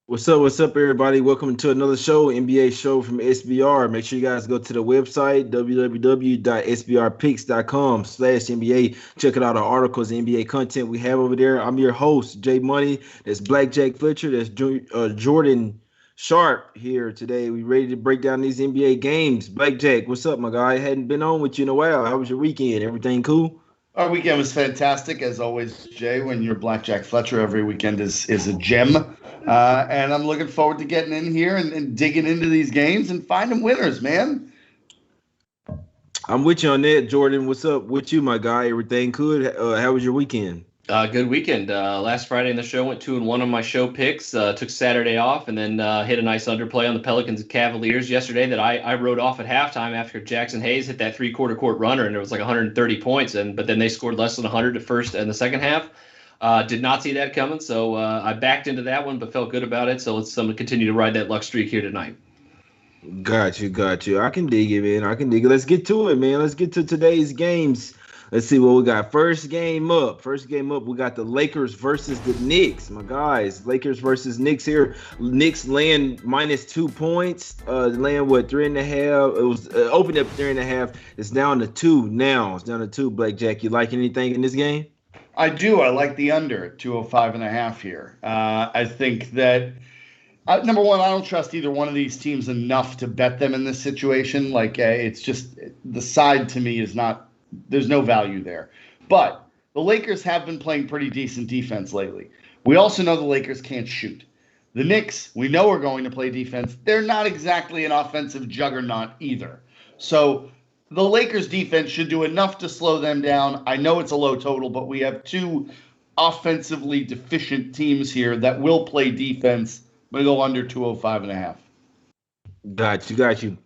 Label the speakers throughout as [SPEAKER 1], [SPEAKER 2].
[SPEAKER 1] What's up, everybody? Welcome to another show, NBA show from SBR. Make sure you guys go to the website, www.sbrpicks.com/NBA. Check out our articles, NBA content we have over there. I'm your host, Jay Money. That's Blackjack Fletcher. That's Jordan Sharp here today. We ready to break down these NBA games. Blackjack, what's up, my guy? Hadn't been on with you in a while. How was your weekend? Everything cool?
[SPEAKER 2] Our weekend was fantastic, as always, Jay. When you're Blackjack Fletcher, every weekend is a gem. And I'm looking forward to getting in here and digging into these games and finding winners, man.
[SPEAKER 1] I'm with you on that, Jordan. What's up with you, my guy? Everything good? How was your weekend?
[SPEAKER 3] Good weekend. Last Friday in the show went 2-1 on my show picks. Took Saturday off and then hit a nice underplay on the Pelicans and Cavaliers yesterday that I wrote off at halftime after Jackson Hayes hit that three-quarter court runner and it was like 130 points. But then they scored less than 100 at first and the second half. Did not see that coming, so I backed into that one, but felt good about it. So let's continue to ride that luck streak here tonight.
[SPEAKER 1] Got you. I can dig it, man. I can dig it. Let's get to it, man. Let's get to today's games. Let's see what we got. First game up, we got the Lakers versus the Knicks. My guys, Lakers versus Knicks here. Knicks land -2 points. Land what, 3.5? It was opened up 3.5. It's down to 2 now. It's down to 2. Blackjack, you like anything in this game?
[SPEAKER 2] I do. I like the under at 205.5 here. I think that number one, I don't trust either one of these teams enough to bet them in this situation. It's just the side to me is not. There's no value there. But the Lakers have been playing pretty decent defense lately. We also know the Lakers can't shoot. The Knicks, we know are going to play defense. They're not exactly an offensive juggernaut either. So the Lakers defense should do enough to slow them down. I know it's a low total, but we have two offensively deficient teams here that will play defense. I'm going to go under 205.5.
[SPEAKER 1] Got you.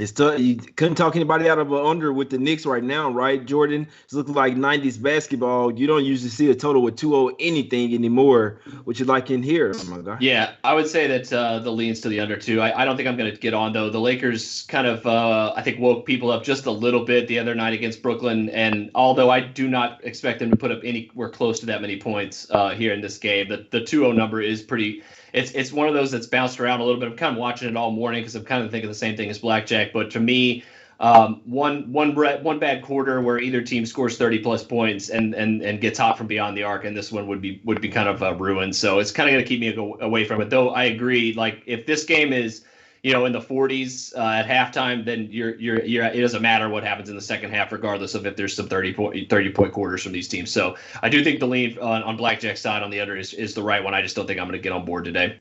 [SPEAKER 1] It's tough. You couldn't talk anybody out of an under with the Knicks right now, right, Jordan? It's looking like 90s basketball. You don't usually see a total with 2-0 anything anymore, which you like in here, my guy.
[SPEAKER 3] Yeah, I would say that the leans to the under too. I don't think I'm going to get on, though. The Lakers kind of, I think, woke people up just a little bit the other night against Brooklyn. And although I do not expect them to put up anywhere close to that many points here in this game, the 2-0 number is pretty – It's one of those that's bounced around a little bit. I'm kind of watching it all morning because I'm kind of thinking the same thing as Blackjack. But to me, one bad quarter where either team scores 30+ points and gets hot from beyond the arc, and this one would be kind of ruined. So it's kind of going to keep me away from it. Though I agree, like if this game is in the 40s at halftime, then it doesn't matter what happens in the second half, regardless of if there's some 30-point quarters from these teams. So I do think the lean on Blackjack's side on the under is the right one. I just don't think I'm going to get on board today.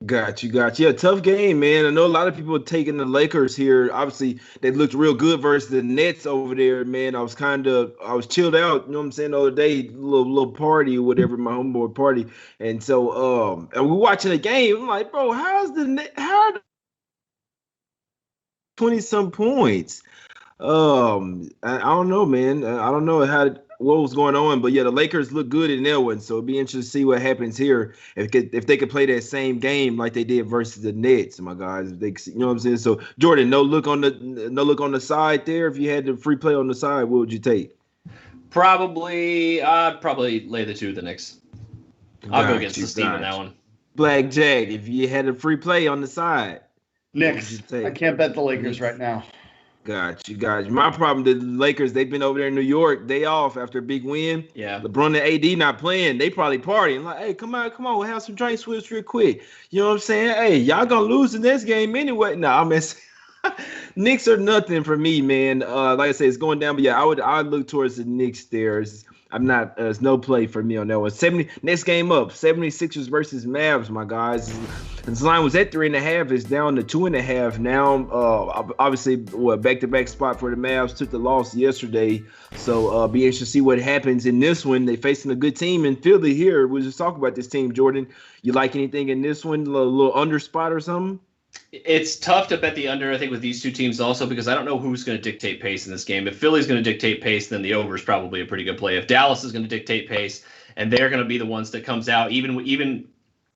[SPEAKER 1] Got you. Yeah, tough game, man. I know a lot of people are taking the Lakers here. Obviously, they looked real good versus the Nets over there, man. I was chilled out, you know what I'm saying, the other day, little party or whatever, my homeboy party. And so and we're watching the game. I'm like, bro, how 20-some points? I don't know, man. I don't know what was going on, but yeah, the Lakers look good in that one. So it'd be interesting to see what happens here if they could play that same game like they did versus the Nets, my guys. If they, you know what I'm saying? So Jordan, no look on the side there. If you had the free play on the side, what would you take?
[SPEAKER 3] I'd probably lay the 2 the Knicks. I'll go against the steam in that one.
[SPEAKER 1] Blackjack, if you had a free play on the side.
[SPEAKER 2] Knicks. I can't bet the Lakers right now.
[SPEAKER 1] Got you. My problem, the Lakers, they've been over there in New York, day off after a big win.
[SPEAKER 3] Yeah.
[SPEAKER 1] LeBron and AD not playing. They probably partying. Like, hey, come on, we'll have some drinks with us real quick. You know what I'm saying? Hey, y'all gonna lose in this game anyway. Nah, I'm Knicks are nothing for me, man. Like I said, it's going down, but yeah, I would look towards the Knicks there. There's no play for me on that one. Next game up, 76ers versus Mavs, my guys. This line was at 3.5. It's down to 2.5 now. Obviously, back-to-back spot for the Mavs. Took the loss yesterday. So be interested to see what happens in this one. They facing a good team in Philly here. We'll just talk about this team, Jordan. You like anything in this one? A little under spot or something?
[SPEAKER 3] It's tough to bet the under, I think, with these two teams also because I don't know who's going to dictate pace in this game. If Philly's going to dictate pace, then the over is probably a pretty good play. If Dallas is going to dictate pace and they're going to be the ones that comes out, even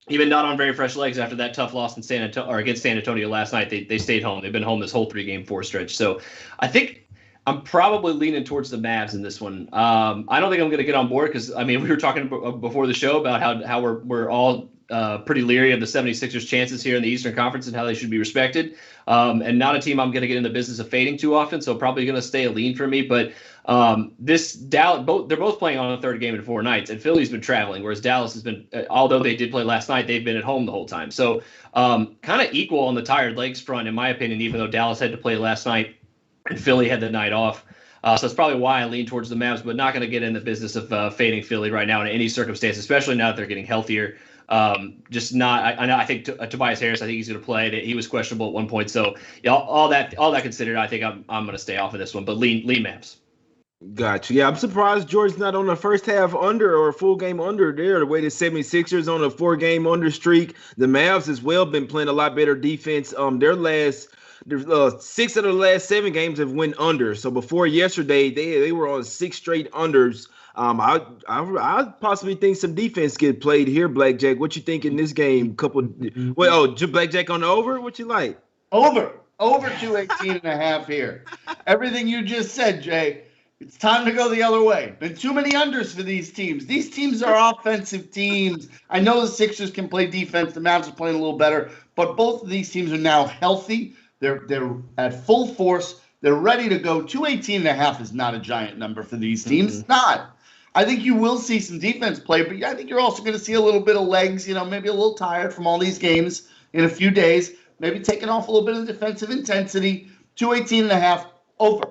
[SPEAKER 3] not on very fresh legs after that tough loss in against San Antonio last night, they stayed home. They've been home this whole 3-game 4 stretch. So I think I'm probably leaning towards the Mavs in this one. I don't think I'm going to get on board because, I mean, we were talking before the show about how we're all pretty leery of the 76ers chances here in the Eastern Conference and how they should be respected. And not a team I'm going to get in the business of fading too often, so probably going to stay a lean for me. But this Dallas, they're both playing on a third game in 4 nights, and Philly's been traveling, whereas Dallas has been, although they did play last night, they've been at home the whole time. So kind of equal on the tired legs front, in my opinion, even though Dallas had to play last night and Philly had the night off. So that's probably why I lean towards the Mavs, but not going to get in the business of fading Philly right now in any circumstance, especially now that they're getting healthier. Just not. I think Tobias Harris, I think he's going to play. He was questionable at one point. So yeah, all that considered, I think I'm going to stay off of this one. But lean Mavs.
[SPEAKER 1] Gotcha. Yeah, I'm surprised George's not on a first half under or a full game under there. The way the 76ers on a 4-game under streak. The Mavs as well been playing a lot better defense. There's 6 of the last 7 games have went under. So before yesterday, they were on 6 straight unders. I possibly think some defense get played here, Blackjack. What you think in this game? Blackjack on the over? What you like?
[SPEAKER 2] Over 218.5 here. Everything you just said, Jay. It's time to go the other way. Been too many unders for these teams. These teams are offensive teams. I know the Sixers can play defense. The Mavs are playing a little better, but both of these teams are now healthy. They're at full force. They're ready to go. 218.5 is not a giant number for these teams. It's not. I think you will see some defense play, but I think you're also going to see a little bit of legs, maybe a little tired from all these games in a few days, maybe taking off a little bit of defensive intensity. 218.5 over.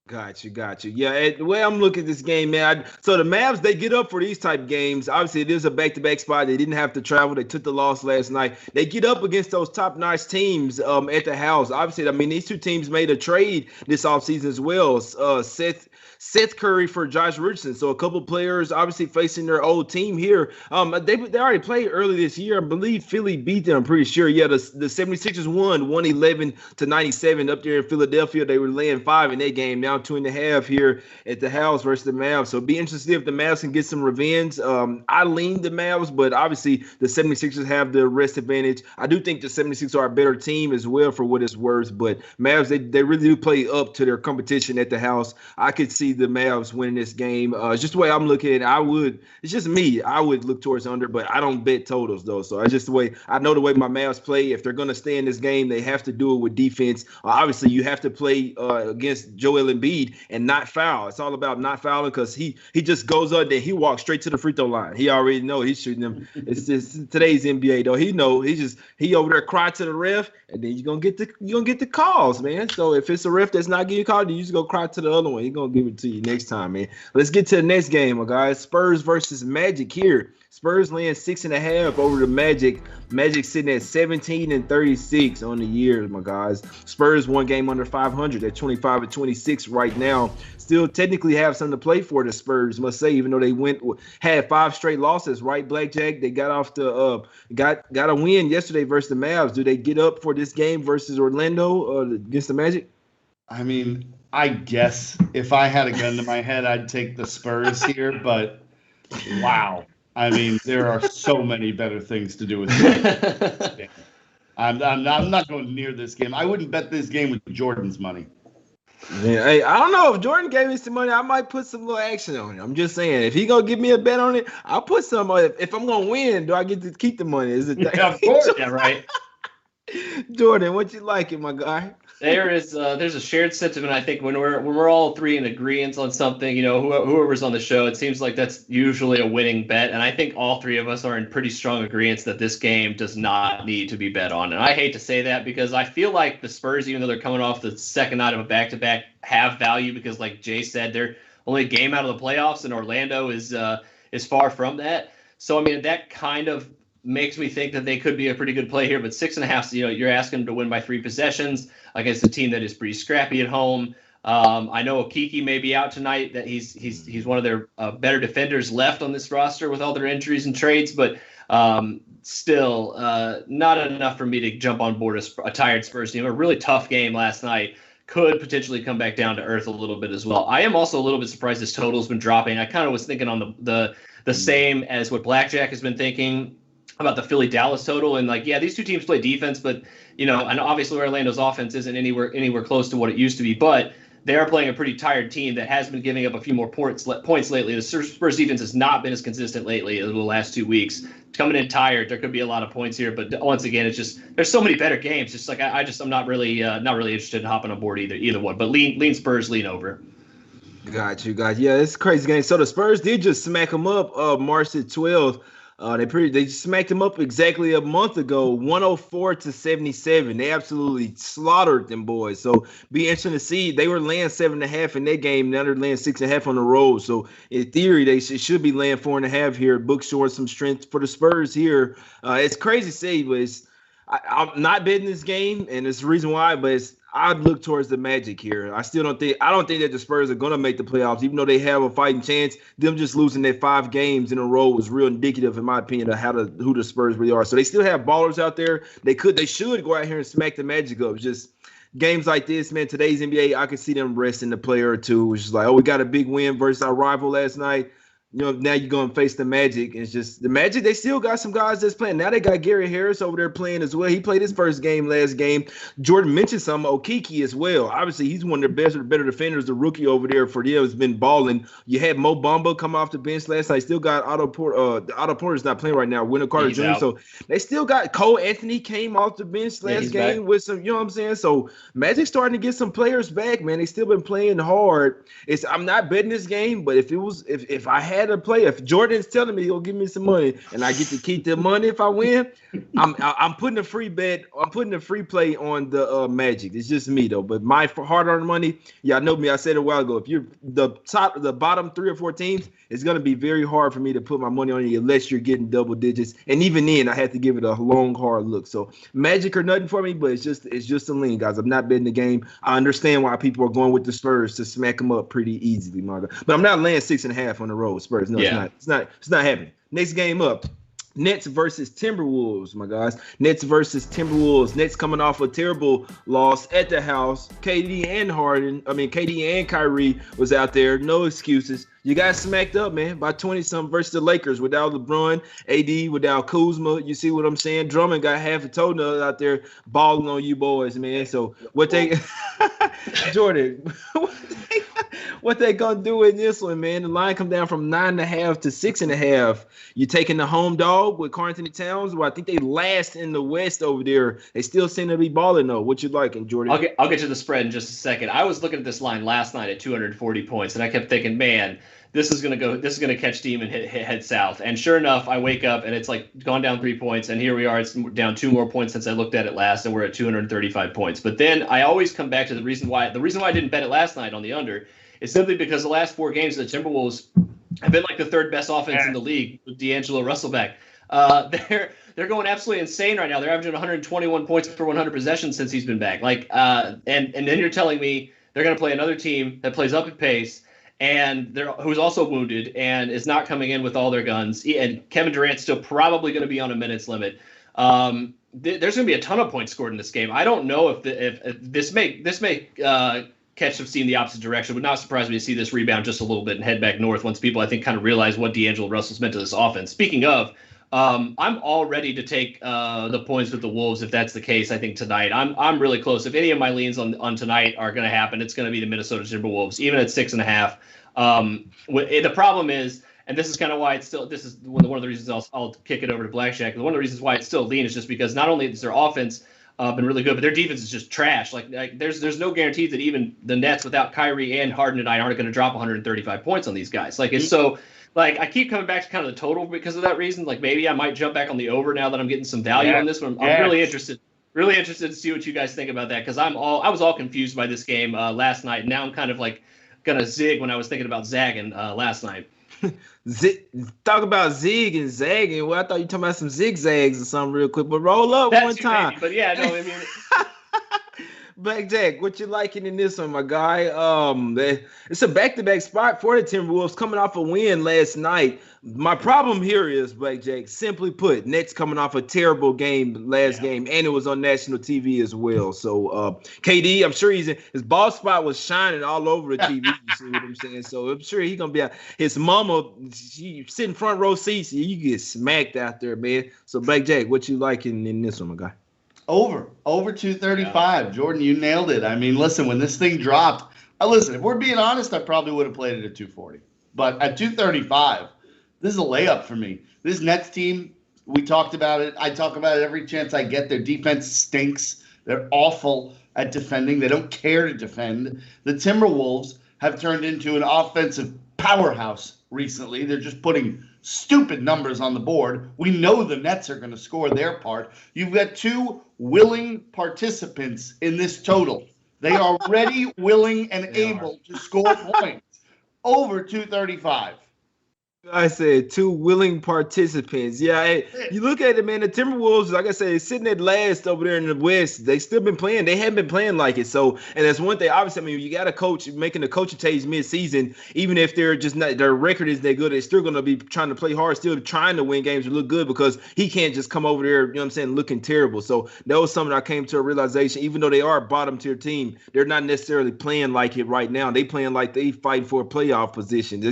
[SPEAKER 1] Gotcha. Yeah, the way I'm looking at this game, man. So the Mavs, they get up for these type games. Obviously, it is a back-to-back spot. They didn't have to travel. They took the loss last night. They get up against those top-notch teams at the house. Obviously, these two teams made a trade this offseason as well. Seth Curry for Josh Richardson. So a couple players obviously facing their old team here. They already played early this year. I believe Philly beat them, I'm pretty sure. Yeah, the 76ers won 111-97 up there in Philadelphia. They were laying 5 in that game, now 2.5 here at the house versus the Mavs. So it'd be interesting if the Mavs can get some revenge. I lean the Mavs, but obviously the 76ers have the rest advantage. I do think the 76ers are a better team as well for what it's worth, but Mavs, they really do play up to their competition at the house. I could see the Mavs winning this game. Just the way I'm looking at it, it's just me. I would look towards under, but I don't bet totals though. So it's just the way I know the way my Mavs play. If they're going to stay in this game, they have to do it with defense. Obviously, you have to play against Joel Embiid and not foul. It's all about not fouling because he just goes up there. He walks straight to the free throw line. He already know he's shooting them. It's just today's NBA though. He over there cry to the ref, and then you're gonna get the calls, man. So if it's a ref that's not getting called, then you just go cry to the other one. He's gonna give it to you next time, man. Let's get to the next game, my guys. Spurs versus Magic here. Spurs laying 6.5 over the Magic. Magic sitting at 17-36 on the year, my guys. Spurs 1 game under 500 at 25-26 right now. Still technically have something to play for the Spurs, must say, even though they had 5 straight losses, right, Blackjack? They got off got a win yesterday versus the Mavs. Do they get up for this game versus Orlando against the Magic?
[SPEAKER 2] I guess if I had a gun to my head, I'd take the Spurs here, but wow. There are so many better things to do with this game. I'm not going near this game. I wouldn't bet this game with Jordan's money.
[SPEAKER 1] Yeah, hey, I don't know. If Jordan gave me some money, I might put some little action on it. I'm just saying, if he gonna give me a bet on it, I'll put some on it. If I'm gonna win, do I get to keep the money? Is it?
[SPEAKER 2] Yeah, of course.
[SPEAKER 3] Yeah, right.
[SPEAKER 1] Jordan, what you like it, my guy?
[SPEAKER 3] There's a shared sentiment, I think, when we're all three in agreement on something, whoever's on the show, it seems like that's usually a winning bet. And I think all three of us are in pretty strong agreement that this game does not need to be bet on. And I hate to say that because I feel like the Spurs, even though they're coming off the second night of a back-to-back, have value because, like Jay said, they're only a game out of the playoffs, and Orlando is far from that. So, that kind of makes me think that they could be a pretty good play here, but 6.5, you're asking them to win by 3 possessions against a team that is pretty scrappy at home. I know Okeke may be out tonight, that he's one of their better defenders left on this roster with all their injuries and trades, but still not enough for me to jump on board a tired Spurs team. A really tough game last night could potentially come back down to earth a little bit as well. I am also a little bit surprised this total has been dropping. I kind of was thinking on the same as what Blackjack has been thinking about the Philly-Dallas total. And these two teams play defense, but, and obviously Orlando's offense isn't anywhere close to what it used to be. But they're playing a pretty tired team that has been giving up a few more points lately. The Spurs defense has not been as consistent lately over the last 2 weeks. Coming in tired, there could be a lot of points here, but once again, it's just there's so many better games. Just like I'm not really interested in hopping on board either one. But lean Spurs, lean over.
[SPEAKER 1] Got you. Yeah, it's a crazy game. So the Spurs did just smack them up March the 12th. They smacked them up exactly a month ago, 104-77. They absolutely slaughtered them boys. So be interesting to see. They were laying 7.5 in that game. Now they're laying 6.5 on the road. So in theory, they should be laying 4.5 here. Book showing some strength for the Spurs here. It's crazy to say, but I'm not betting this game, and it's the reason why. But I'd look towards the Magic here. I don't think that the Spurs are going to make the playoffs, even though they have a fighting chance. Them just losing their 5 games in a row was real indicative, in my opinion, of who the Spurs really are. So they still have ballers out there. They should go out here and smack the Magic up. Just games like this, man. Today's NBA, I could see them resting a player or two. Which is like, we got a big win versus our rival last night. Now you're going to face the Magic. It's just the Magic, they still got some guys that's playing. Now they got Gary Harris over there playing as well. He played his first game last game. Jordan mentioned some Okeke as well. Obviously, he's one of the best or better defenders. The rookie over there for them has been balling. You had Mo Bamba come off the bench last night. Still got Otto Porter's not playing right now. Wendell Carter Jr. Out. So they still got Cole Anthony came off the bench last game with some, you know what I'm saying? So Magic starting to get some players back, man. They still been playing hard. I'm not betting this game, but if I had to play, if Jordan's telling me he'll give me some money and I get to keep the money if I win, I'm putting a free bet. I'm putting a free play on the Magic. It's just me though. But my hard-earned money, y'all know me. I said it a while ago. If you're the bottom 3 or 4 teams, it's gonna be very hard for me to put my money on you unless you're getting double digits. And even then, I had to give it a long, hard look. So Magic or nothing for me, but it's just a lean, guys. I'm not betting the game. I understand why people are going with the Spurs to smack them up pretty easily, Margo. But I'm not laying 6.5 on the road. Spurs, no. Yeah. It's not happening. Next game up. Nets versus Timberwolves, my guys. Nets versus Timberwolves. Nets coming off a terrible loss at the house. KD and Kyrie was out there. No excuses. You got smacked up, man, by 20-something versus the Lakers without LeBron, AD, without Kuzma. You see what I'm saying? Drummond got half a toenail out there balling on you boys, man. So Jordan, what they gonna do in this one, man? The line come down from 9.5 to 6.5. You taking the home dog with Karl Anthony Towns? Well, I think they last in the West over there. They still seem to be balling though. What you liking, Jordan?
[SPEAKER 3] I'll get to the spread in just a second. I was looking at this line last night at 240 points, and I kept thinking, man, this is gonna catch steam and head south. And sure enough, I wake up and it's like gone down 3 points, and here we are. It's down 2 more points since I looked at it last, and we're at 235 points. But then I always come back to the reason why I didn't bet it last night on the under is simply because the last 4 games of the Timberwolves have been like the 3rd best offense in the league with D'Angelo Russell back. They're going absolutely insane right now. They're averaging 121 points per 100 possessions since he's been back. And then you're telling me they're going to play another team that plays up at pace and who's also wounded and is not coming in with all their guns. And Kevin Durant's still probably going to be on a minutes limit. There's going to be a ton of points scored in this game. I don't know if this may catch some steam the opposite direction. Would not surprise me to see this rebound just a little bit and head back north once people, I think, kind of realize what D'Angelo Russell's meant to this offense. Speaking of, I'm all ready to take the points with the Wolves if that's the case. I think tonight I'm really close. If any of my leans on tonight are going to happen, it's going to be the Minnesota Timberwolves, even at 6.5. The problem is, and this is kind of why this is one of the reasons I'll kick it over to Blackjack. One of the reasons why it's still lean is just because not only is their offense been really good, but their defense is just trash. Like there's no guarantee that even the Nets without Kyrie and Harden tonight aren't going to drop 135 points on these guys. Like it's so. Like I keep coming back to kind of the total because of that reason. Like maybe I might jump back on the over now that I'm getting some value on this one. I'm really interested to see what you guys think about that because I was all confused by this game last night. And now I'm kind of like gonna zig when I was thinking about zagging last night.
[SPEAKER 1] Talk about zig and zagging. Well, I thought you were talking about some zigzags or something real quick, but roll up one time.
[SPEAKER 3] Maybe, but yeah, no, I mean.
[SPEAKER 1] Blackjack, what you liking in this one, my guy? It's a back-to-back spot for the Timberwolves coming off a win last night. My problem here is, Blackjack, simply put, Nets coming off a terrible game last game, and it was on national TV as well. So KD, I'm sure his ball spot was shining all over the TV. You see what I'm saying? So I'm sure he's gonna be out. His mama, she sitting front row seats. You get smacked out there, man. So Blackjack, what you liking in this one, my guy?
[SPEAKER 2] Over 235. Yeah. Jordan, you nailed it. I mean, listen, when this thing dropped Listen, if we're being honest, I probably would have played it at 240. But at 235, this is a layup for me. This Nets team, we talked about it. I talk about it every chance I get. Their defense stinks. They're awful at defending. They don't care to defend. The Timberwolves have turned into an offensive powerhouse recently. They're just putting stupid numbers on the board. We know the Nets are going to score their part. You've got two willing participants in this total. They are ready, willing, and able to score points over 235.
[SPEAKER 1] I said two willing participants. Yeah, you look at it, man. The Timberwolves, like I said, sitting at last over there in the West. They still been playing. They haven't been playing like it. So, and that's one thing. Obviously, I mean, you got a coach making the coaching change mid-season. Even if they're just not, their record is that good, they're still going to be trying to play hard, still trying to win games or look good because he can't just come over there, you know what I'm saying, looking terrible. So that was something I came to a realization. Even though they are a bottom-tier team, they're not necessarily playing like it right now. They playing like they fighting for a playoff position.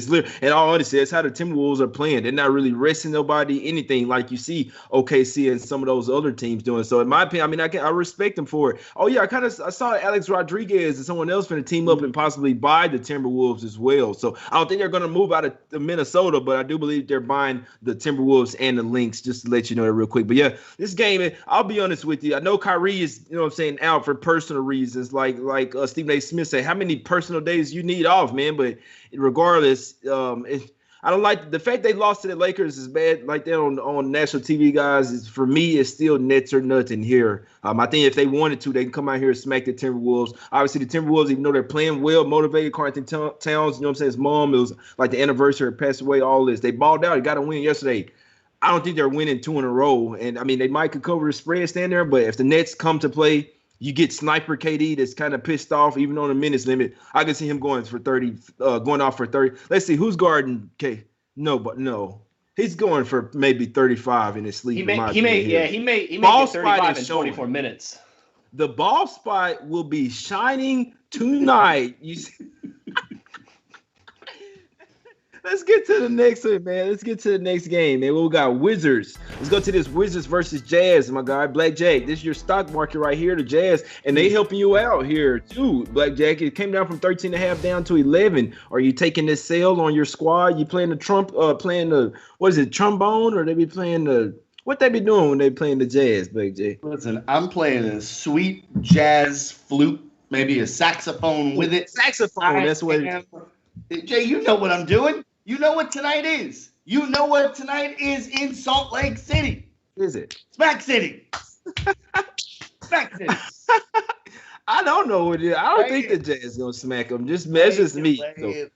[SPEAKER 1] And all honesty, that's how the Timberwolves are playing. They're not really resting nobody, anything like you see OKC and some of those other teams doing. So in my opinion, I mean, I respect them for it. Oh yeah, I saw Alex Rodriguez and someone else going to team up and possibly buy the Timberwolves as well. So I don't think they're going to move out of Minnesota, but I do believe they're buying the Timberwolves and the Lynx, just to let you know that real quick. But yeah, this game, I'll be honest with you. I know Kyrie is, you know what I'm saying, out for personal reasons, like Stephen A. Smith said, how many personal days you need off, man? But regardless, I don't like the fact they lost to the Lakers is bad like that on national TV, guys. For me, it's still Nets or nothing here. I think if they wanted to, they can come out here and smack the Timberwolves. Obviously, the Timberwolves, even though they're playing well, motivated, Carlton Towns, you know what I'm saying, his mom, it was like the anniversary, passed away, all this. They balled out. They got a win yesterday. I don't think they're winning 2 in a row. And, I mean, they might could cover the spread stand there, but if the Nets come to play, you get Sniper KD that's kind of pissed off, even on the minutes limit. I can see him going for 30, going off for 30. Let's see, who's guarding K? No. He's going for maybe 35 in his sleep.
[SPEAKER 3] He may get 35 in 24 minutes.
[SPEAKER 1] The ball spot will be shining tonight. You see? Let's get to the next one, man. Let's get to the next game, man. We got Wizards. Let's go to this Wizards versus Jazz, my guy. Blackjack, this is your stock market right here, the Jazz, and they helping you out here too. Blackjack, it came down from 13.5 down to 11. Are you taking this sale on your squad? You playing the trombone, or they be playing what they be doing when they playing the Jazz, Blackjack?
[SPEAKER 2] Listen, I'm playing a sweet jazz flute, maybe a saxophone with it.
[SPEAKER 1] Saxophone, that's what it is.
[SPEAKER 2] Jay, you know what I'm doing. You know what tonight is. You know what tonight is in Salt Lake City.
[SPEAKER 1] Is it?
[SPEAKER 2] Smack City. Smack City.
[SPEAKER 1] I don't know what it is. I don't think the Jazz is going to smack them. Just measures me.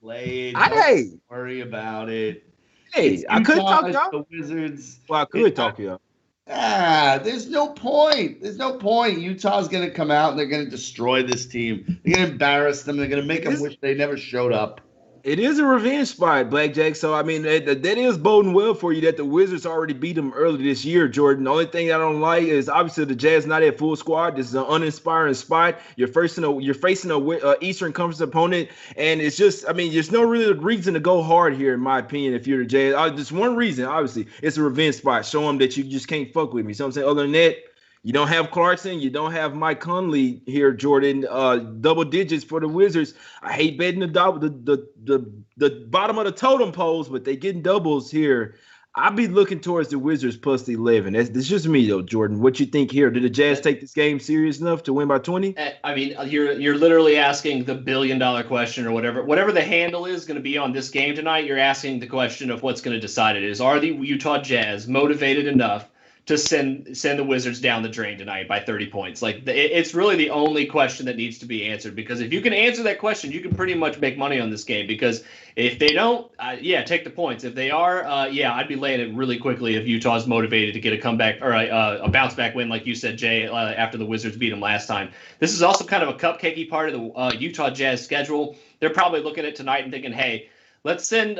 [SPEAKER 2] Play it. Don't worry about it.
[SPEAKER 1] Hey, I could talk y'all.
[SPEAKER 2] The Wizards.
[SPEAKER 1] Well, I could talk y'all.
[SPEAKER 2] There's no point. Utah's going to come out and they're going to destroy this team. They're going to embarrass them. They're going to make them wish they never showed up.
[SPEAKER 1] It is a revenge spot, Blackjack. So, I mean, that is boding well for you that the Wizards already beat them early this year, Jordan. The only thing I don't like is obviously the Jazz not at full squad. This is an uninspiring spot. You're facing a Eastern Conference opponent, and it's just, I mean, there's no really reason to go hard here, in my opinion, if you're the Jazz. Just one reason, obviously, it's a revenge spot. Show them that you just can't fuck with me. So I'm saying, other than that, you don't have Clarkson. You don't have Mike Conley here, Jordan. Double digits for the Wizards. I hate betting the bottom of the totem poles, but they getting doubles here. I'll be looking towards the Wizards plus the 11. That's just me, though, Jordan. What you think here? Did the Jazz take this game serious enough to win by 20?
[SPEAKER 3] I mean, you're literally asking the billion-dollar question or whatever the handle is going to be on this game tonight. You're asking the question of what's going to decide it is. Are the Utah Jazz motivated enough to send the Wizards down the drain tonight by 30 points? Like, it's really the only question that needs to be answered, because if you can answer that question, you can pretty much make money on this game, because if they don't, take the points. If they are, I'd be laying it really quickly if Utah's motivated to get a comeback or a bounce back win, like you said, Jay, after the Wizards beat them last time. This is also kind of a cupcakey part of the Utah Jazz schedule. They're probably looking at tonight and thinking, hey, Let's send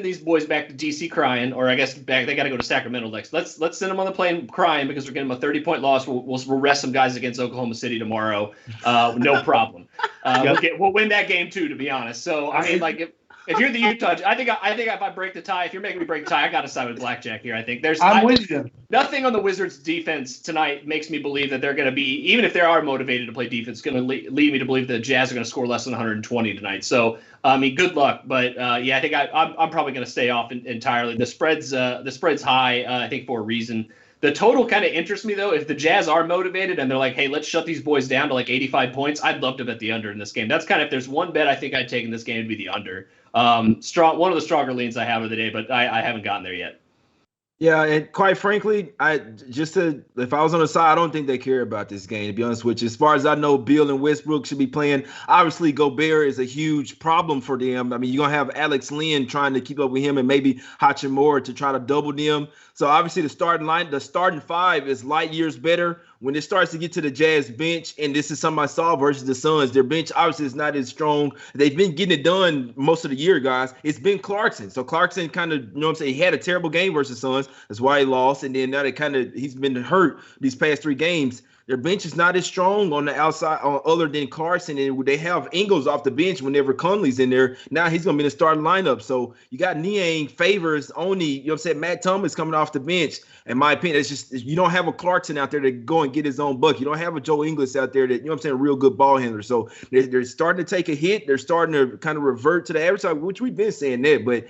[SPEAKER 3] these boys back to DC crying, or I guess back they got to go to Sacramento next. Let's send them on the plane crying because we're getting a 30-point loss. We'll rest some guys against Oklahoma City tomorrow. No problem. We'll win that game too, to be honest. So I mean, like, If you're the Utah, I think if I break the tie, if you're making me break the tie, I got to side with blackjack here. I think
[SPEAKER 2] I'm with you.
[SPEAKER 3] Nothing on the Wizards' defense tonight makes me believe that they're going to be, even if they are motivated to play defense, going to lead me to believe that the Jazz are going to score less than 120 tonight. So, I mean, good luck. But yeah, I think I'm probably going to stay off entirely. The spread's high, I think, for a reason. The total kind of interests me, though. If the Jazz are motivated and they're like, hey, let's shut these boys down to like 85 points, I'd love to bet the under in this game. That's kind of, if there's one bet I think I'd take in this game, it'd be the under. One of the stronger leans I have of the day, but I haven't gotten there yet.
[SPEAKER 1] Yeah, and quite frankly, if I was on the side, I don't think they care about this game, to be honest with you. As far as I know, Beal and Westbrook should be playing. Obviously, Gobert is a huge problem for them. I mean, you're going to have Alex Len trying to keep up with him and maybe Hachimura to try to double them. So obviously the starting five is light years better. When it starts to get to the Jazz bench, and this is something I saw versus the Suns, their bench obviously is not as strong. They've been getting it done most of the year, guys. It's been Clarkson. So Clarkson kind of, you know what I'm saying, he had a terrible game versus Suns. That's why he lost. And then now he's been hurt these past 3 games. Their bench is not as strong on the outside other than Carson, and they have Ingles off the bench whenever Conley's in there. Now he's going to be in the starting lineup. So you got Niang, Favors, Oni, you know what I'm saying, Matt Thomas coming off the bench. In my opinion, it's just you don't have a Clarkson out there to go and get his own buck. You don't have a Joe Ingles out there that, you know what I'm saying, a real good ball handler. So they're starting to take a hit. They're starting to kind of revert to the average, which we've been saying that, but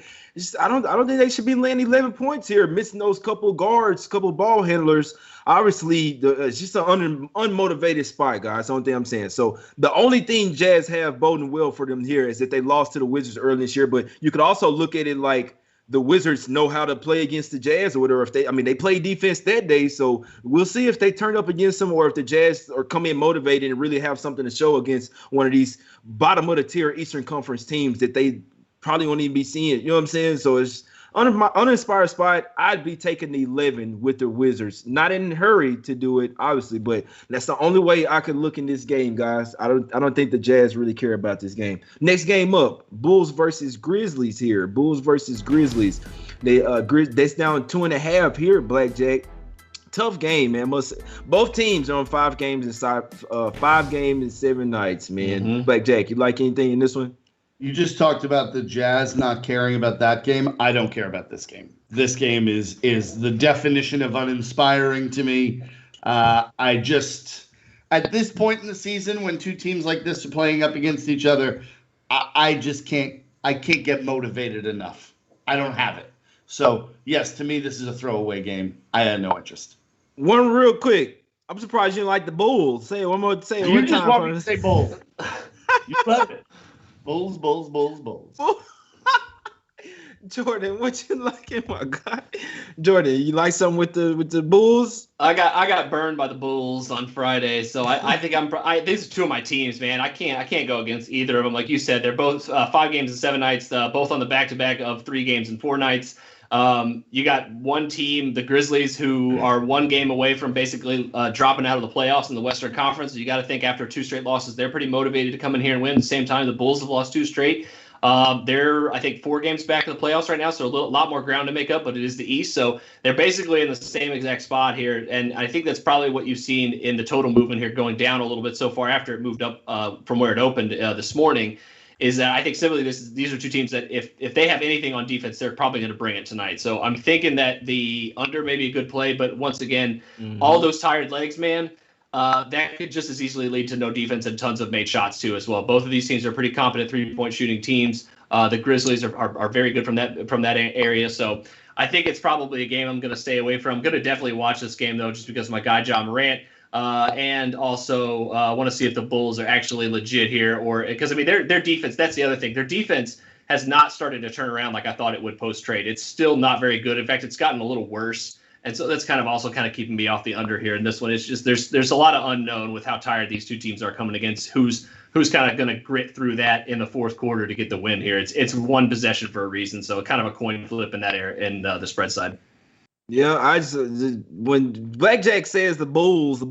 [SPEAKER 1] I don't think they should be laying 11 points here, missing those couple guards, couple ball handlers. Obviously, it's just an unmotivated spot, guys. That's the only thing I'm saying. So the only thing Jazz have boding well for them here is that they lost to the Wizards early this year. But you could also look at it like the Wizards know how to play against the Jazz or whatever. They played defense that day. So we'll see if they turn up against them or if the Jazz are come in motivated and really have something to show against one of these bottom of the tier Eastern Conference teams that they probably won't even be seeing. You know what I'm saying? So it's my uninspired spot. I'd be taking the 11 with the Wizards. Not in a hurry to do it, obviously, but that's the only way I could look in this game, guys. I don't think the Jazz really care about this game. Next game up, Bulls versus Grizzlies here. Bulls versus Grizzlies. That's down 2.5 here, Blackjack. Tough game, man. Both teams are on 5 games inside 5 games in 7 nights, man. Mm-hmm. Blackjack, you like anything in this one?
[SPEAKER 2] You just talked about the Jazz not caring about that game. I don't care about this game. This game is the definition of uninspiring to me. I just, at this point in the season, when 2 teams like this are playing up against each other, I just can't get motivated enough. I don't have it. So, yes, to me, this is a throwaway game. I had no interest.
[SPEAKER 1] One real quick. I'm surprised you didn't like the Bulls. Say it one more. Say it
[SPEAKER 2] you
[SPEAKER 1] one
[SPEAKER 2] just
[SPEAKER 1] time.
[SPEAKER 2] Want me to say Bulls. You love it. Bulls, Bulls, Bulls, Bulls.
[SPEAKER 1] Jordan, what you like? Oh my God, Jordan, you like something with the Bulls?
[SPEAKER 3] I got burned by the Bulls on Friday, so I think these are 2 of my teams, man. I can't go against either of them. Like you said, they're both 5 games in 7 nights, both on the back-to-back of 3 games in 4 nights. You got one team, the Grizzlies, who are 1 game away from basically dropping out of the playoffs in the Western Conference. You got to think after 2 straight losses, they're pretty motivated to come in here and win. At the same time, the Bulls have lost 2 straight. They're, I think, 4 games back in the playoffs right now, so a lot more ground to make up, but it is the East. So they're basically in the same exact spot here. And I think that's probably what you've seen in the total movement here, going down a little bit so far after it moved up from where it opened this morning. Is that I think simply these are 2 teams that if they have anything on defense, they're probably going to bring it tonight. So I'm thinking that the under may be a good play, but once again, all those tired legs, man, that could just as easily lead to no defense and tons of made shots too as well. Both of these teams are pretty competent 3-point shooting teams. The Grizzlies are very good from that area. So I think it's probably a game I'm going to stay away from. I'm going to definitely watch this game though, just because of my guy John Morant. And also want to see if the Bulls are actually legit here, or because their defense. That's the other thing. Their defense has not started to turn around like I thought it would post trade. It's still not very good. In fact, it's gotten a little worse, and so that's kind of keeping me off the under here in this one. It's just there's a lot of unknown with how tired these 2 teams are coming against. Who's kind of going to grit through that in the 4th quarter to get the win here. It's 1 possession for a reason, so kind of a coin flip in that area in the spread side.
[SPEAKER 1] Yeah, I just when Blackjack says the Bulls,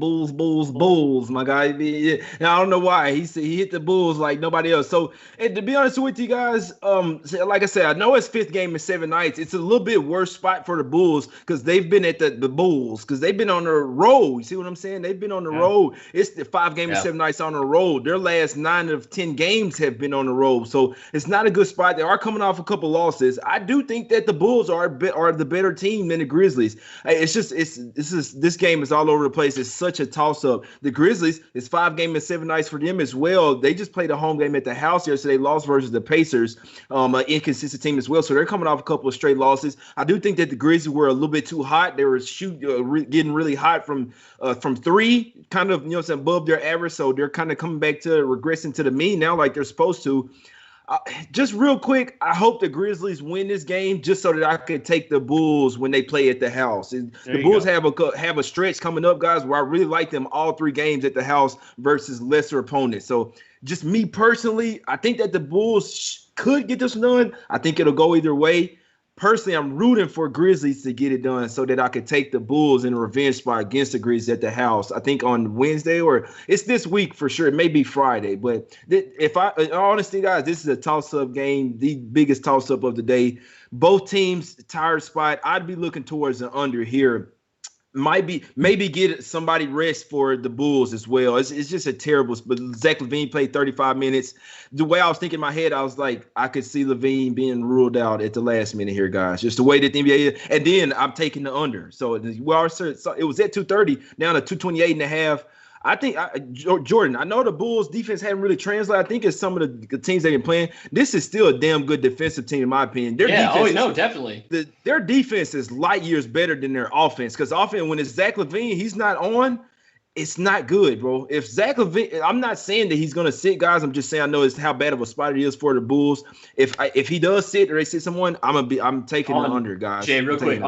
[SPEAKER 1] my guy. And I don't know why he said he hit the Bulls like nobody else. So, and to be honest with you guys, like I said, I know it's fifth game in 7 nights. It's a little bit worse spot for the Bulls because they've been at the Bulls because they've been on the road. You see what I'm saying? They've been on the road. It's the 5 game in 7 nights on the road. Their last 9 of 10 games have been on the road, so it's not a good spot. They are coming off a couple losses. I do think that the Bulls are the better team than the Grizzlies. It's just this game is all over the place. It's such a toss up. The Grizzlies, it's 5 games in 7 nights for them as well. They just played a home game at the house yesterday, lost versus the Pacers, an inconsistent team as well. So they're coming off a couple of straight losses. I do think that the Grizzlies were a little bit too hot. They were getting really hot from 3, kind of above their average. So they're kind of coming back to regressing to the mean now, like they're supposed to. Just real quick, I hope the Grizzlies win this game just so that I can take the Bulls when they play at the house. The Bulls have a stretch coming up, guys, where I really like them all 3 games at the house versus lesser opponents. So just me personally, I think that the Bulls could get this done. I think it'll go either way. Personally, I'm rooting for Grizzlies to get it done so that I could take the Bulls in a revenge spot against the Grizzlies at the house. I think on Wednesday, or it's this week for sure. It may be Friday, but in honesty, guys, this is a toss-up game, the biggest toss-up of the day. Both teams tired spot. I'd be looking towards the under here. Maybe get somebody rest for the Bulls as well. It's just a terrible. But Zach LaVine played 35 minutes. The way I was thinking in my head, I was like, I could see LaVine being ruled out at the last minute here, guys. Just the way that the NBA is. And then I'm taking the under. So it was at 230 down to 228.5. I think Jordan, I know the Bulls defense hadn't really translated. I think it's some of the teams they've been playing. This is still a damn good defensive team, in my opinion.
[SPEAKER 3] Definitely.
[SPEAKER 1] Their defense is light years better than their offense. Because offense, when it's Zach LaVine, he's not on, it's not good, bro. If Zach LaVine, I'm not saying that he's gonna sit, guys. I'm just saying I know it's how bad of a spot it is for the Bulls. If he does sit or they sit someone, I'm taking the under, guys.
[SPEAKER 3] Jay, real quick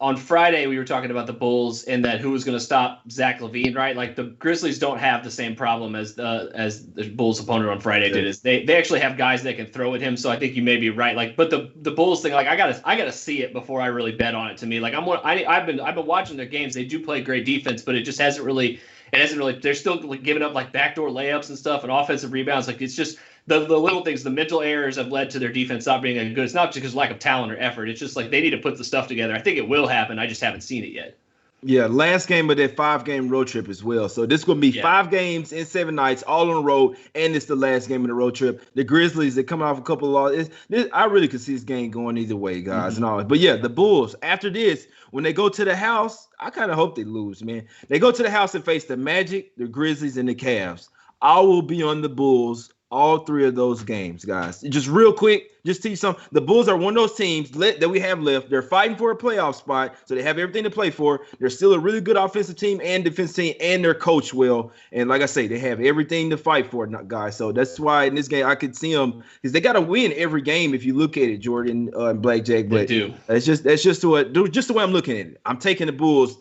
[SPEAKER 3] on Friday, we were talking about the Bulls and that who was going to stop Zach LaVine, right? Like the Grizzlies don't have the same problem as the Bulls' opponent on Friday did. Is they actually have guys that can throw at him. So I think you may be right. Like, but the Bulls thing, like I gotta see it before I really bet on it. To me, like I've been watching their games. They do play great defense, but it just hasn't really. They're still giving up like backdoor layups and stuff and offensive rebounds. Like it's just. The little things, the mental errors have led to their defense not being good. It's not just because of lack of talent or effort. It's just like they need to put the stuff together. I think it will happen. I just haven't seen it yet.
[SPEAKER 1] Yeah, last game of that 5-game road trip as well. So this is going to be 5 games in 7 nights, all on the road, and it's the last game of the road trip. The Grizzlies, they're coming off a couple of losses. I really could see this game going either way, guys. And all. But yeah, the Bulls, after this, when they go to the house, I kind of hope they lose, man. They go to the house and face the Magic, the Grizzlies, and the Cavs. I will be on the Bulls all 3 of those games, guys. Just real quick, just tell you something. The Bulls are one of those teams that we have left. They're fighting for a playoff spot, so they have everything to play for. They're still a really good offensive team and defensive team, and they're coached well. And like I say, they have everything to fight for, guys. So that's why in this game I could see them because they got to win every game if you look at it, Jordan and Blackjack. But
[SPEAKER 3] they do.
[SPEAKER 1] That's just the way I'm looking at it. I'm taking the Bulls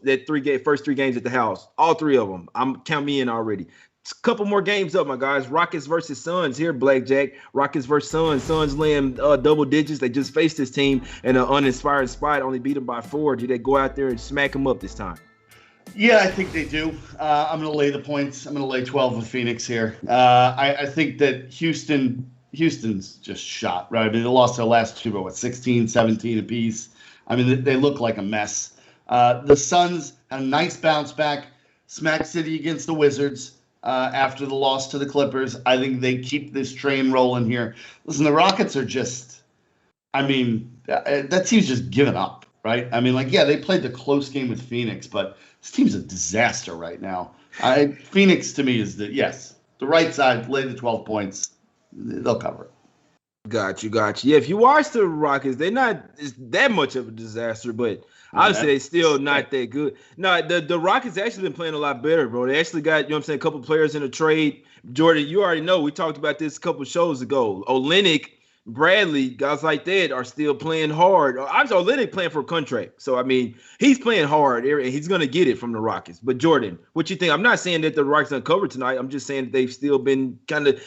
[SPEAKER 1] first 3 games at the house, all 3 of them. I'm counting me in already. Couple more games up, my guys. Rockets versus Suns here, Blackjack. Rockets versus Suns. Suns laying double digits. They just faced this team in an uninspired spot, only beat them by 4. Did they go out there and smack them up this time?
[SPEAKER 2] Yeah, I think they do. I'm going to lay the points. I'm going to lay 12 with Phoenix here. I think that Houston's just shot, right? I mean, they lost their last 2, but 16, 17 apiece. I mean, they look like a mess. The Suns had a nice bounce back, smack city against the Wizards. After the loss to the Clippers, I think they keep this train rolling here. Listen, the Rockets are just, I mean, that team's just given up, right? I mean, they played the close game with Phoenix, but this team's a disaster right now. Phoenix, to me, is the right side, lay the 12 points. They'll cover it.
[SPEAKER 1] Got you. Yeah, if you watch the Rockets, they're not that much of a disaster, but obviously they still not that good. No, the Rockets actually been playing a lot better, bro. They actually got, a couple players in a trade. Jordan, you already know we talked about this a couple shows ago. Olynyk Bradley, guys like that are still playing hard. I'm so Lennox playing for a contract. So I mean, he's playing hard and he's gonna get it from the Rockets. But Jordan, what you think? I'm not saying that the Rockets uncovered tonight. I'm just saying that they've still been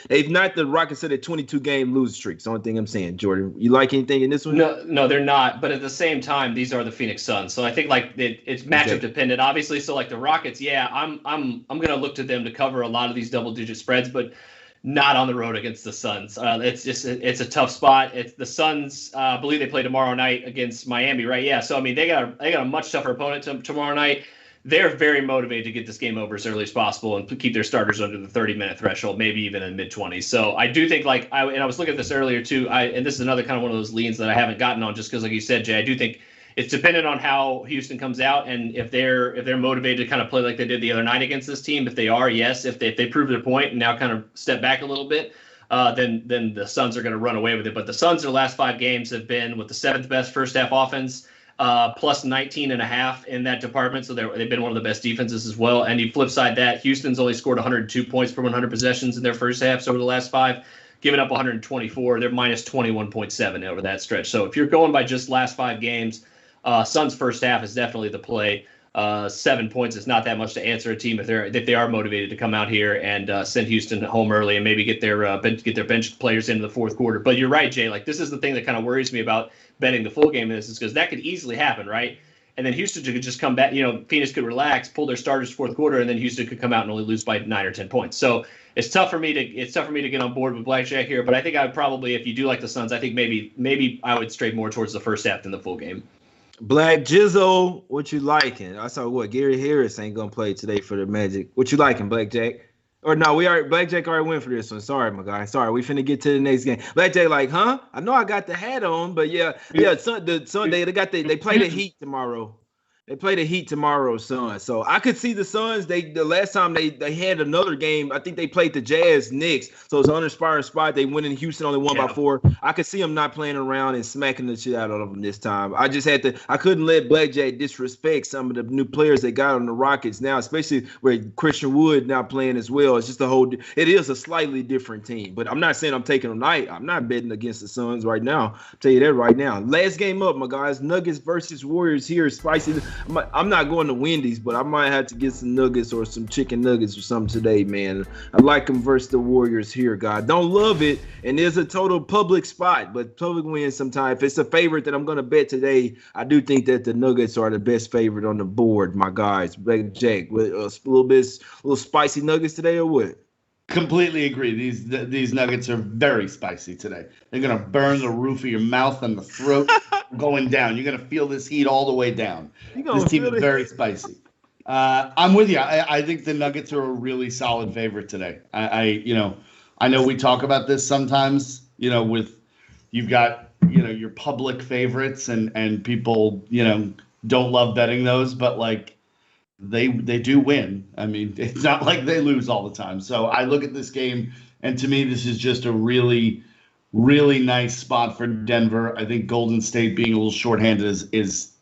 [SPEAKER 1] they've not the Rockets set a 22-game lose streak. That's the only thing I'm saying. Jordan, you like anything in this one?
[SPEAKER 3] No, they're not. But at the same time, these are the Phoenix Suns. So I think like it's matchup dependent, obviously. So like the Rockets, yeah, I'm gonna look to them to cover a lot of these double-digit spreads, but not on the road against the Suns. It's a tough spot. It's the Suns. I believe they play tomorrow night against Miami, right? Yeah. So I mean, they got a much tougher opponent tomorrow night. They're very motivated to get this game over as early as possible and keep their starters under the 30-minute threshold, maybe even in mid-20s. So I do think I was looking at this earlier too. And this is another kind of one of those leans that I haven't gotten on just because, like you said, Jay, I do think it's dependent on how Houston comes out and if they're motivated to kind of play like they did the other night against this team. If they are, yes. If they prove their point and now kind of step back a little bit, then the Suns are going to run away with it. But the Suns, their last 5 games have been with the 7th best first half offense, plus 19.5 in that department. So they've been one of the best defenses as well. And you flip side that, Houston's only scored 102 points per 100 possessions in their first halves over the last 5. Giving up 124. They're minus 21.7 over that stretch. So if you're going by just last 5 games, Suns first half is definitely the play. 7 points is not that much to answer a team if they are motivated to come out here and send Houston home early and maybe get their bench players into the fourth quarter. But you're right, Jay. Like this is the thing that kind of worries me about betting the full game in this is because that could easily happen, right? And then Houston could just come back. Phoenix could relax, pull their starters fourth quarter, and then Houston could come out and only lose by 9 or 10 points. So it's tough for me to get on board with blackjack here. But I think I would probably, if you do like the Suns, I think maybe I would stray more towards the first half than the full game.
[SPEAKER 1] Black Jizzle, what you liking? I saw Gary Harris ain't gonna play today for the Magic. What you liking, Blackjack? Or no, Blackjack already went for this one. Sorry, my guy. Sorry, we finna get to the next game. Blackjack, like, huh? I know I got the hat on, but yeah. Sunday they play the Heat tomorrow. They play the Heat tomorrow, son. So I could see the Suns. The last time they had another game, I think they played the Jazz Knicks. So it's an uninspiring spot. They went in Houston, only won by 4. I could see them not playing around and smacking the shit out of them this time. I couldn't let Blackjack disrespect some of the new players they got on the Rockets now, especially with Christian Wood now playing as well. It's just it is a slightly different team. But I'm not saying I'm taking them tonight. I'm not betting against the Suns right now. I'll tell you that right now. Last game up, my guys. Nuggets versus Warriors here. Spicy. I'm not going to Wendy's, but I might have to get some nuggets or some chicken nuggets or something today, man. I like them versus the Warriors here, guys. Don't love it, and there's a total public spot, but public wins sometimes. If it's a favorite that I'm going to bet today, I do think that the Nuggets are the best favorite on the board, my guys. Jack, with a little spicy nuggets today or what?
[SPEAKER 2] Completely agree. These nuggets are very spicy today. They're going to burn the roof of your mouth and the throat going down. You're going to feel this heat all the way down. This team is very spicy. I'm with you. I think the Nuggets are a really solid favorite today. I know we talk about this sometimes, with you've got, your public favorites and people, don't love betting those, but like, they do win. I mean, it's not like they lose all the time. So I look at this game, and to me, this is just a really, really nice spot for Denver. I think Golden State being a little shorthanded is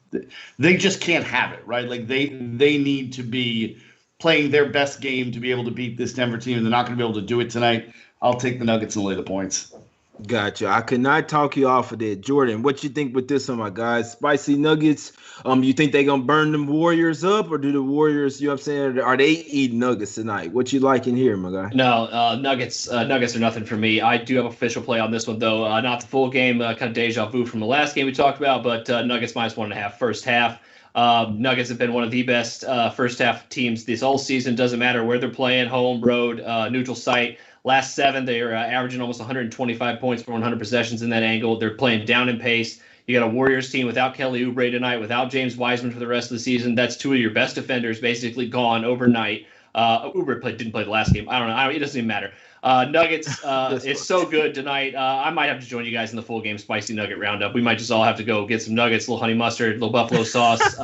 [SPEAKER 2] they just can't have it, right? Like they need to be playing their best game to be able to beat this Denver team. They're not going to be able to do it tonight. I'll take the Nuggets and lay the points.
[SPEAKER 1] Gotcha. I could not talk you off of that. Jordan, what you think with this one, my guys? Spicy Nuggets. You think they're going to burn them Warriors up, or do the Warriors, you know what I'm saying, are they eating Nuggets tonight? What you like in here, my guy?
[SPEAKER 3] No, Nuggets are nothing for me. I do have official play on this one, though. Not the full game, kind of deja vu from the last game we talked about, but Nuggets minus 1.5 first half. Nuggets have been one of the best first half teams this whole season. Doesn't matter where they're playing, home, road, neutral site. Last 7, they are averaging almost 125 points per 100 possessions in that angle. They're playing down in pace. You got a Warriors team without Kelly Oubre tonight, without James Wiseman for the rest of the season. That's 2 of your best defenders basically gone overnight. Oubre didn't play the last game. I don't know. It doesn't even matter. Nuggets, it's so good tonight. I might have to join you guys in the full game spicy nugget roundup. We might just all have to go get some nuggets, a little honey mustard, a little buffalo sauce.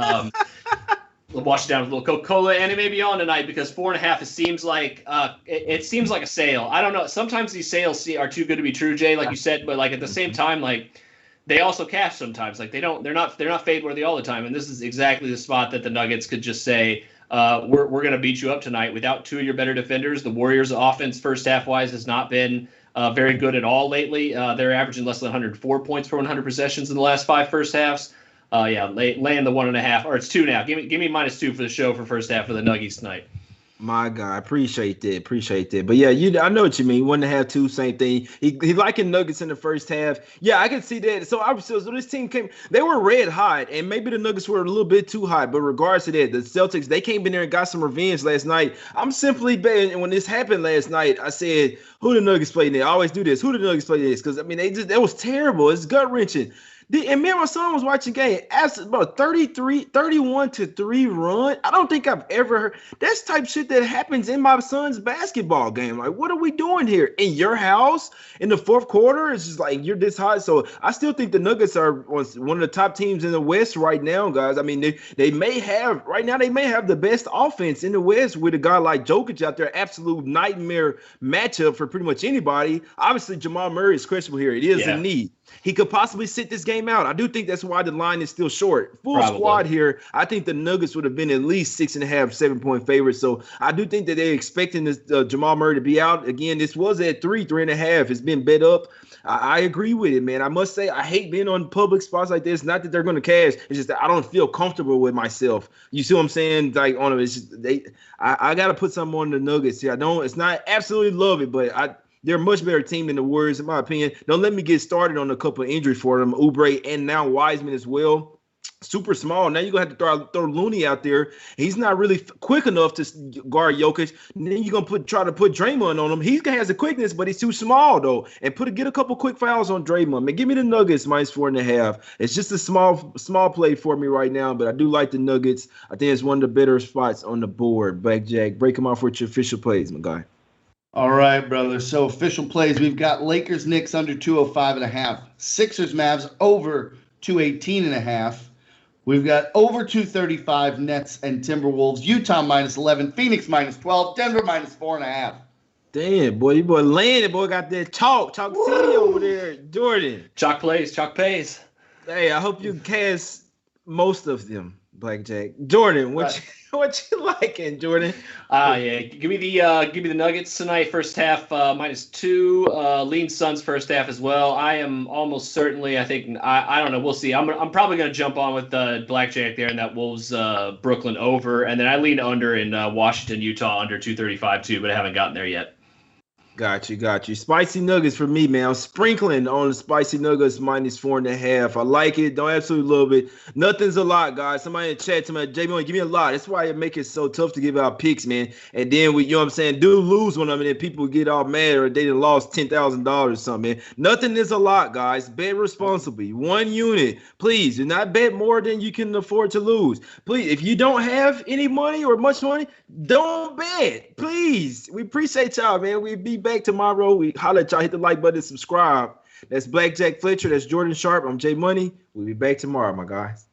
[SPEAKER 3] Wash it down with a little Coca-Cola, and it may be on tonight because 4.5. It seems like a sale. I don't know. Sometimes these sales are too good to be true, Jay, like you said. But like at the same time, like they also cash sometimes. Like they're not fade worthy all the time. And this is exactly the spot that the Nuggets could just say, we're going to beat you up tonight without 2 of your better defenders. The Warriors' offense, first half wise, has not been very good at all lately. They're averaging less than 104 points per 100 possessions in the last 5 first halves. Laying the 1.5, or it's 2 now. Give me -2 for the show for first half for the Nuggies tonight.
[SPEAKER 1] My God, appreciate that. But yeah, I know what you mean. 1.5, 2, same thing. He liking Nuggets in the first half. Yeah, I can see that. So this team they were red hot, and maybe the Nuggets were a little bit too hot. But regards to that, the Celtics, they came in there and got some revenge last night. I'm simply betting, and when this happened last night, I said, who the Nuggets play next? I always do this. Who the Nuggets play next? Because I mean, that was terrible. It's gut wrenching. And me and my son was watching the game. After about 31-3 run. I don't think I've ever heard. That's type shit that happens in my son's basketball game. Like, what are we doing here? In your house in the fourth quarter? It's just like you're this hot. So I still think the Nuggets are one of the top teams in the West right now, guys. I mean, they may have the best offense in the West with a guy like Jokic out there. Absolute nightmare matchup for pretty much anybody. Obviously, Jamal Murray is questionable here. It is a need. He could possibly sit this game out. I do think that's why the line is still short. Full squad here. I think the Nuggets would have been at least 6.5, 7-point favorites. So I do think that they're expecting this Jamal Murray to be out. Again, this was at 3.5. It's been bet up. I agree with it, man. I must say I hate being on public spots like this. Not that they're going to cash. It's just that I don't feel comfortable with myself. You see what I'm saying? Like on it's just I got to put something on the Nuggets here. It's not absolutely love it, but they're a much better team than the Warriors, in my opinion. Don't let me get started on a couple of injuries for them. Oubre and now Wiseman as well. Super small. Now you're going to have to throw Looney out there. He's not really quick enough to guard Jokic. And then you're going to try to put Draymond on him. He has the quickness, but he's too small, though. And get a couple quick fouls on Draymond. Man, give me the Nuggets -4.5. It's just a small play for me right now, but I do like the Nuggets. I think it's one of the better spots on the board. Blackjack, break them off with your official plays, my guy.
[SPEAKER 2] All right, brother. So official plays, we've got Lakers, Knicks under 205.5. Sixers, Mavs over 218.5. We've got over 235 Nets and Timberwolves. Utah -11. Phoenix -12. Denver -4.5.
[SPEAKER 1] Damn, boy, your boy Landon, boy, got that chalk city over there, Jordan.
[SPEAKER 3] Chalk plays, chalk pays.
[SPEAKER 1] Hey, I hope you cast most of them, Blackjack. Jordan, what you liking, Jordan?
[SPEAKER 3] Give me the Nuggets tonight. First half -2. Lean Suns first half as well. I am almost certainly. I think I don't know. We'll see. I'm probably gonna jump on with Blackjack there in that Wolves Brooklyn over, and then I lean under in Washington Utah under 235 too, but I haven't gotten there yet.
[SPEAKER 1] Got you. Spicy Nuggets for me, man. I'm sprinkling on the Spicy Nuggets -4.5. I like it. Don't absolutely love it. Nothing's a lot, guys. Somebody in the chat, JB, give me a lot. That's why it make it so tough to give out picks, man. And then you know what I'm saying, do lose one of them, and then people get all mad or they done lost $10,000 or something, man. Nothing is a lot, guys. Bet responsibly. 1 unit. Please do not bet more than you can afford to lose. Please, if you don't have any money or much money, don't bet. Please. We appreciate y'all, man. We'll be back tomorrow. We holler at y'all. Hit the like button and subscribe. That's Blackjack Fletcher. That's Jordan Sharp. I'm Jay Money. We'll be back tomorrow, my guys.